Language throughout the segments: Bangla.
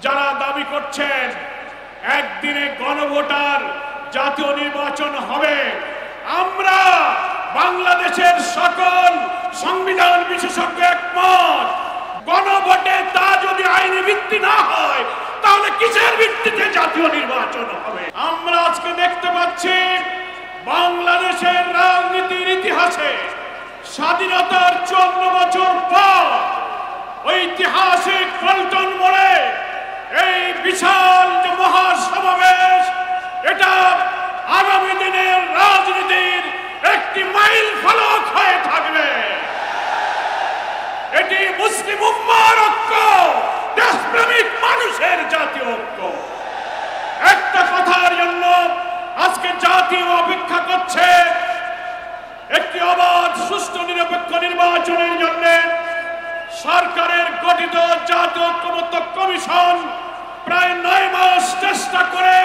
যারা দাবি করছেন একদিনে গণভোটার জাতীয় নির্বাচন হবে, আমরা বাংলাদেশের সকল সংবিধান বিশেষজ্ঞ একমত, গণভোটে তা যদি আইনি ভিত্তি না হয় তাহলে কিসের ভিত্তিতে জাতীয় নির্বাচন হবে? আমরা আজকে দেখতে পাচ্ছি বাংলাদেশের রাজনীতির ইতিহাসে স্বাধীনতার 54 বছর পর ঐতিহাসিক পল্টন মোড়ে এই বিশাল যে মহাসমাবেশ, এটা আগামী দিনের রাজনীতির একটি মাইল ফলক হয়ে থাকবে। এটি মুসলিম উম্মার ঐক্য, দেশপ্রেমিক মানুষের জাতীয় ঐক্য। একটা কথার জন্য আজকে জাতীয় অপেক্ষা করছে, একটি অবাধ সুষ্ঠু নিরপেক্ষ নির্বাচনের জন্য সরকারের গঠিত জাতীয় ঐক্যমত্য কমিশন প্রায় 9 মাস চেষ্টা করে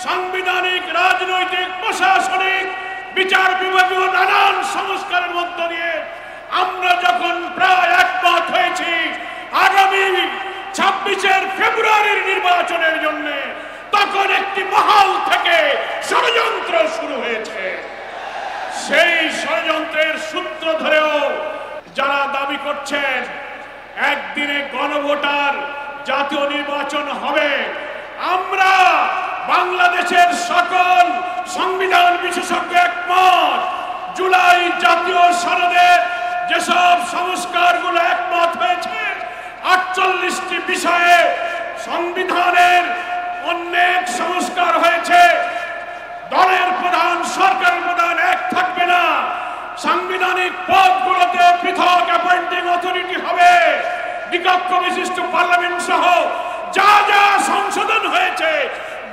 সাংবিধানিক, রাজনৈতিক, প্রশাসনিক, বিচার বিভাগীয় নানান সংস্কারের মধ্য দিয়ে আমরা যখন প্রায় একমত হয়েছি আগামী 26 ফেব্রুয়ারির নির্বাচনের জন্য, তখন একটি মহল থেকে ষড়যন্ত্র শুরু হয়েছে। সেই ষড়যন্ত্রের সূত্র ধরেও যারা দাবি করছেন একদিনে গণভোটার জাতীয় নির্বাচন হবে, আমরা বাংলাদেশের সকল সংবিধান বিশেষজ্ঞ একমত। জুলাই জাতীয় সনদে যেসব সংস্কারগুলো একমত হয়েছে, 48টি বিষয়ে সংবিধানের অনেক সংস্কার হয়েছে। দলের প্রধান, সরকারের প্রধান এক থাকবে না, সাংবিধানিক পদগুলোতে পৃথক অ্যাপয়েন্টিং অথরিটি হবে, দ্বিকক্ষ বিশিষ্ট পার্লামেন্ট সহ যা যা সংশোধন হয়েছে,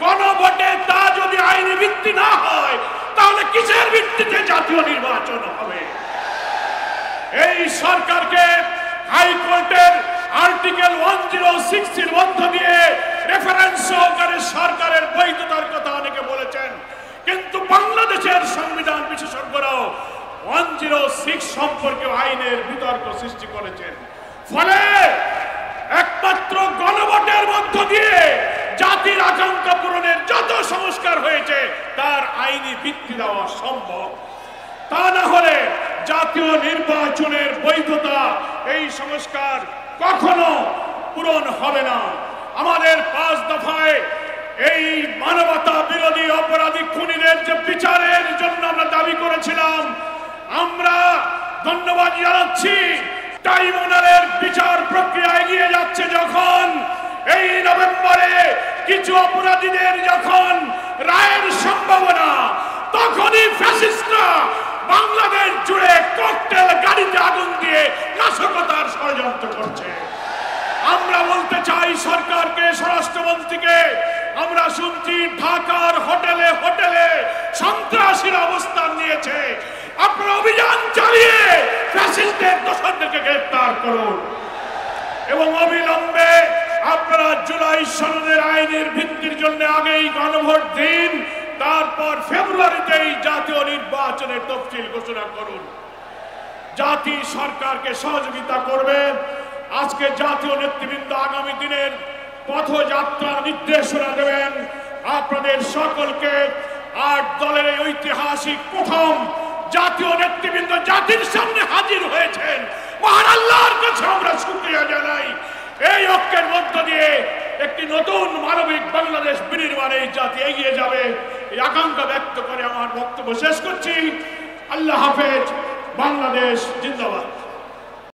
গণভোটে তা যদি আইনি ভিত্তি না হয় তাহলে কিসের ভিত্তিতে জাতীয় নির্বাচন হবে? এই সরকারকে হাইকোর্টের আর্টিকেল 106 এর মধ্য দিয়ে রেফারেন্স সহকারে সরকারের বৈধতার কথা অনেকে বলেছেন, কিন্তু বাংলাদেশের সংবিধান বিশেষজ্ঞরাও 106 সম্পর্কে আইনের বিতর্ক সৃষ্টি করেছেন। ফলে একমাত্র গণভোটের মধ্য দিয়ে জাতির আকাঙ্ক্ষা পূরণের যত সংস্কার হয়েছে তার আইনি ভিত্তি দেওয়া সম্ভব। তা না হলে জাতীয় নির্বাচনের বৈধতা, এই সংস্কার কখনো পূরণ হবে না। আমাদের 5 দফায় এই মানবতা বিরোধী অপরাধী খুনিদের যে বিচারের জন্য আমরা দাবি করেছিলাম, আমরা ধন্যবাদ জানাচ্ছি। ট্রাইব্যুনালের বিচার প্রক্রিয়া এগিয়ে যাচ্ছে যখন, এই নভেম্বরে কিছু অপরাধীদের যখন রায়ের সম্ভাবনা, তখনই ফ্যাসিস্টরা বাংলাদেশ জুড়ে ককটেল গাড়িতে আগুন দিয়ে নাশকতার ষড়যন্ত্র করছে। আমরা বলতে চাই সরকারকে, স্বরাষ্ট্রমন্ত্রীকে, আমরা শুনছি ঢাকার হোটেলে হোটেলে সন্ত্রাসীর অবস্থান নিয়েছে। আপনারা অভিযান চালিয়ে ফ্যাসিস্টদের দোষরদেরকে গ্রেফতার করুন এবং অবিলম্বে আপনারা জুলাই সনদের আইনের ভিত্তির জন্য আগেই গণভোট দিন, তারপর ফেব্রুয়ারিতেই জাতীয় নির্বাচনের তফসিল ঘোষণা করুন। জাতি সরকারকে সহযোগিতা করবে। আজকে জাতীয় নেতৃবৃন্দ আগামী দিনের পথযাত্রার নির্দেশনা দেবেন। আপনাদের সকলকে 8 দলের এই ঐতিহাসিক প্রথম জাতীয় নেতৃবৃন্দ জাতির সামনে হাজির হয়েছেন। মহান আল্লাহর কাছে আমরা শুকরিয়া জানাই। এই ঐক্যের মধ্য দিয়ে একটি নতুন মানবিক বাংলাদেশ বিনির্মাণে এই জাতি এগিয়ে যাবে, এই আকাঙ্ক্ষা ব্যক্ত করে আমার বক্তব্য শেষ করছি। আল্লাহ হাফেজ। বাংলাদেশ জিন্দাবাদ।